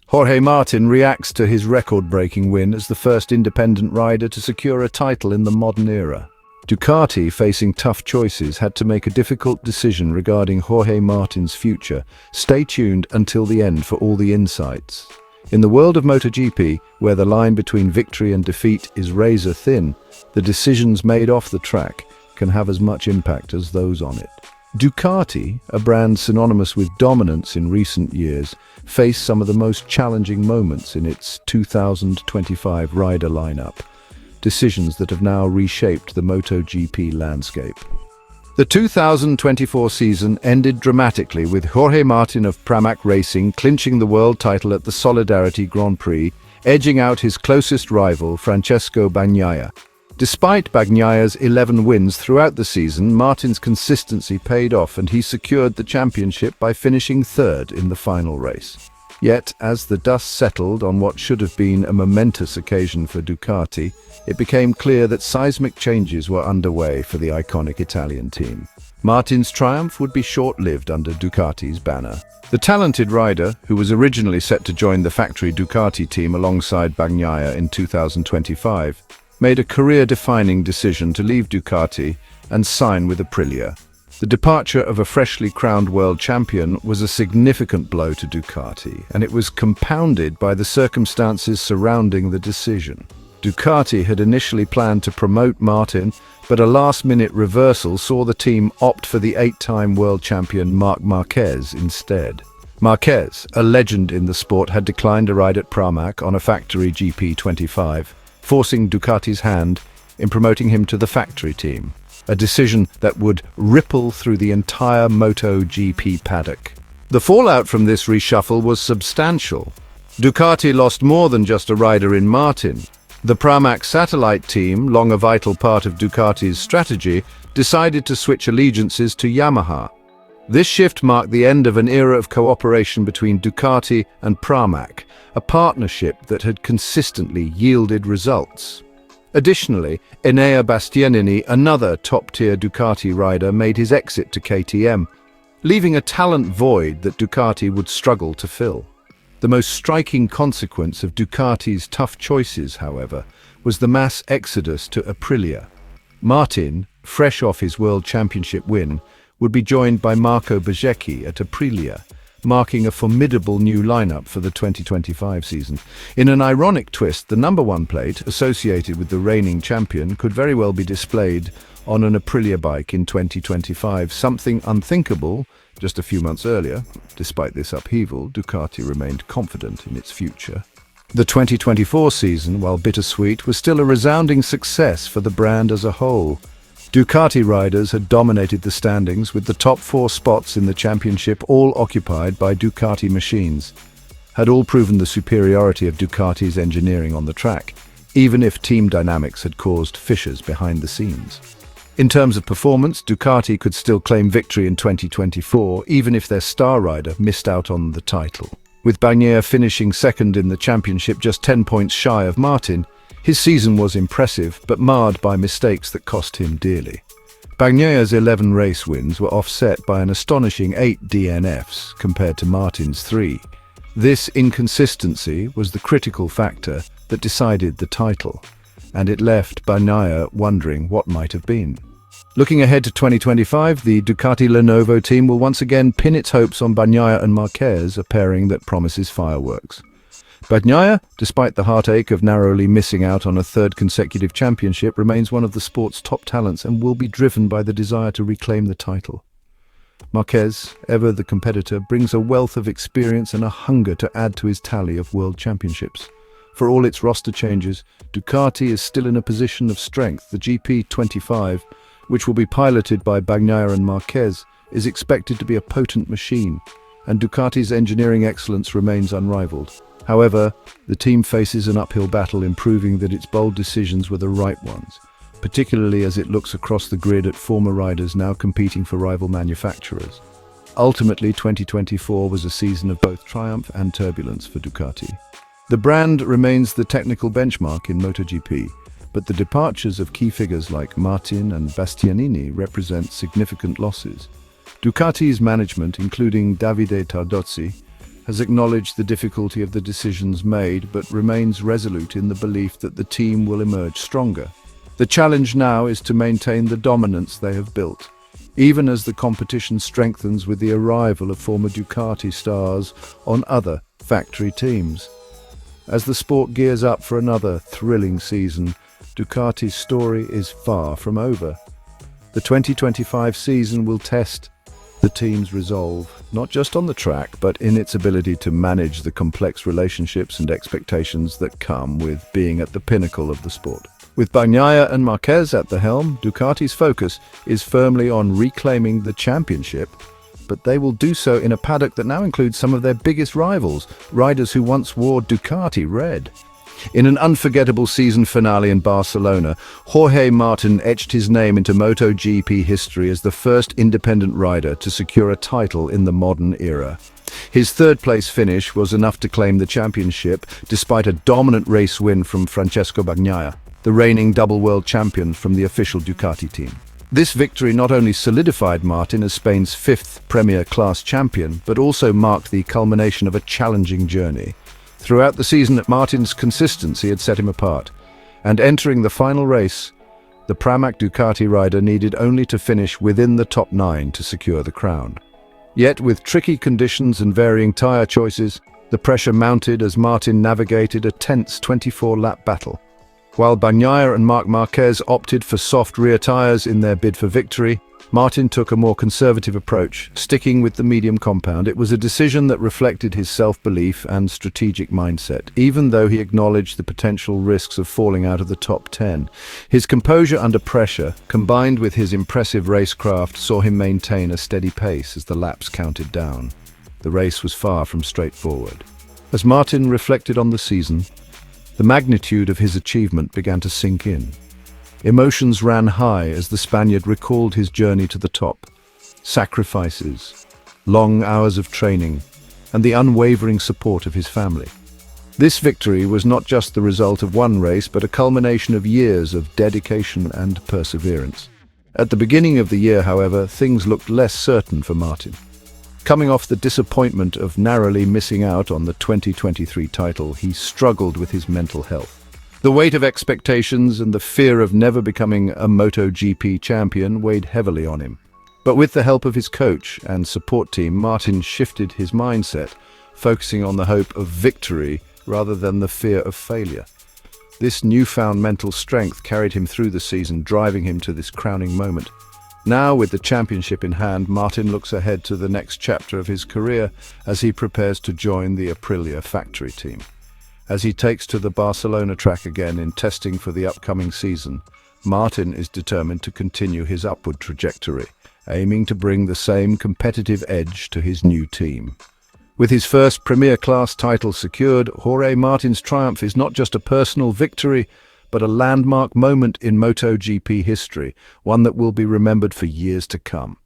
Jorge Martin reacts to his record-breaking win as the first independent rider to secure a title in the modern era. Ducati, facing tough choices, had to make a difficult decision regarding Jorge Martin's future. Stay tuned until the end for all the insights. In the world of MotoGP, where the line between victory and defeat is razor thin, the decisions made off the track can have as much impact as those on it. Ducati, a brand synonymous with dominance in recent years, faced some of the most challenging moments in its 2025 rider lineup. Decisions that have now reshaped the MotoGP landscape. The 2024 season ended dramatically with Jorge Martin of Pramac Racing clinching the world title at the Solidarity Grand Prix, edging out his closest rival, Francesco Bagnaia. Despite Bagnaia's 11 wins throughout the season, Martin's consistency paid off and he secured the championship by finishing third in the final race. Yet, as the dust settled on what should have been a momentous occasion for Ducati, it became clear that seismic changes were underway for the iconic Italian team. Martin's triumph would be short-lived under Ducati's banner. The talented rider, who was originally set to join the factory Ducati team alongside Bagnaia in 2025, made a career-defining decision to leave Ducati and sign with Aprilia. The departure of a freshly crowned world champion was a significant blow to Ducati, and it was compounded by the circumstances surrounding the decision. Ducati had initially planned to promote Martin, but a last-minute reversal saw the team opt for the 8-time world champion Marc Marquez instead. Marquez, a legend in the sport, had declined a ride at Pramac on a factory GP25, forcing Ducati's hand in promoting him to the factory team, a decision that would ripple through the entire MotoGP paddock. The fallout from this reshuffle was substantial. Ducati lost more than just a rider in Martin. The Pramac satellite team, long a vital part of Ducati's strategy, decided to switch allegiances to Yamaha. This shift marked the end of an era of cooperation between Ducati and Pramac, a partnership that had consistently yielded results. Additionally, Enea Bastianini, another top-tier Ducati rider, made his exit to KTM, leaving a talent void that Ducati would struggle to fill. The most striking consequence of Ducati's tough choices, however, was the mass exodus to Aprilia. Martin, fresh off his World Championship win, would be joined by Marco Bezzecchi at Aprilia, marking a formidable new lineup for the 2025 season. In an ironic twist, the number 1 plate, associated with the reigning champion, could very well be displayed on an Aprilia bike in 2025, something unthinkable just a few months earlier. Despite this upheaval, Ducati remained confident in its future. The 2024 season, while bittersweet, was still a resounding success for the brand as a whole. Ducati riders had dominated the standings, with the top 4 spots in the championship all occupied by Ducati machines, had all proven the superiority of Ducati's engineering on the track, even if team dynamics had caused fissures behind the scenes. In terms of performance, Ducati could still claim victory in 2024, even if their star rider missed out on the title. With Bagnaia finishing second in the championship, just 10 points shy of Martin, his season was impressive, but marred by mistakes that cost him dearly. Bagnaia's 11 race wins were offset by an astonishing 8 DNFs compared to Martin's 3. This inconsistency was the critical factor that decided the title, and it left Bagnaia wondering what might have been. Looking ahead to 2025, the Ducati Lenovo team will once again pin its hopes on Bagnaia and Marquez, a pairing that promises fireworks. Bagnaia, despite the heartache of narrowly missing out on a 3rd consecutive championship, remains one of the sport's top talents and will be driven by the desire to reclaim the title. Marquez, ever the competitor, brings a wealth of experience and a hunger to add to his tally of world championships. For all its roster changes, Ducati is still in a position of strength. The GP25, which will be piloted by Bagnaia and Marquez, is expected to be a potent machine, and Ducati's engineering excellence remains unrivaled. However, the team faces an uphill battle in proving that its bold decisions were the right ones, particularly as it looks across the grid at former riders now competing for rival manufacturers. Ultimately, 2024 was a season of both triumph and turbulence for Ducati. The brand remains the technical benchmark in MotoGP, but the departures of key figures like Martin and Bastianini represent significant losses. Ducati's management, including Davide Tardozzi, has acknowledged the difficulty of the decisions made, but remains resolute in the belief that the team will emerge stronger. The challenge now is to maintain the dominance they have built, even as the competition strengthens with the arrival of former Ducati stars on other factory teams. As the sport gears up for another thrilling season, Ducati's story is far from over. The 2025 season will test the team's resolve, not just on the track, but in its ability to manage the complex relationships and expectations that come with being at the pinnacle of the sport. With Bagnaia and Marquez at the helm, Ducati's focus is firmly on reclaiming the championship, but they will do so in a paddock that now includes some of their biggest rivals, riders who once wore Ducati red. In an unforgettable season finale in Barcelona, Jorge Martin etched his name into MotoGP history as the first independent rider to secure a title in the modern era. His third-place finish was enough to claim the championship, despite a dominant race win from Francesco Bagnaia, the reigning double world champion from the official Ducati team. This victory not only solidified Martin as Spain's fifth Premier Class champion, but also marked the culmination of a challenging journey. Throughout the season, Martin's consistency had set him apart, and entering the final race, the Pramac Ducati rider needed only to finish within the top 9 to secure the crown. Yet, with tricky conditions and varying tyre choices, the pressure mounted as Martin navigated a tense 24-lap battle. While Bagnaia and Marc Marquez opted for soft rear tyres in their bid for victory, Martin took a more conservative approach, sticking with the medium compound. It was a decision that reflected his self-belief and strategic mindset, even though he acknowledged the potential risks of falling out of the top 10. His composure under pressure, combined with his impressive racecraft, saw him maintain a steady pace as the laps counted down. The race was far from straightforward. As Martin reflected on the season, the magnitude of his achievement began to sink in. Emotions ran high as the Spaniard recalled his journey to the top. Sacrifices, long hours of training, and the unwavering support of his family. This victory was not just the result of one race, but a culmination of years of dedication and perseverance. At the beginning of the year, however, things looked less certain for Martin. Coming off the disappointment of narrowly missing out on the 2023 title, he struggled with his mental health. The weight of expectations and the fear of never becoming a MotoGP champion weighed heavily on him. But with the help of his coach and support team, Martin shifted his mindset, focusing on the hope of victory rather than the fear of failure. This newfound mental strength carried him through the season, driving him to this crowning moment. Now, with the championship in hand, Martin looks ahead to the next chapter of his career as he prepares to join the Aprilia factory team. As he takes to the Barcelona track again in testing for the upcoming season, Martin is determined to continue his upward trajectory, aiming to bring the same competitive edge to his new team. With his first Premier Class title secured, Jorge Martin's triumph is not just a personal victory, but a landmark moment in MotoGP history, one that will be remembered for years to come.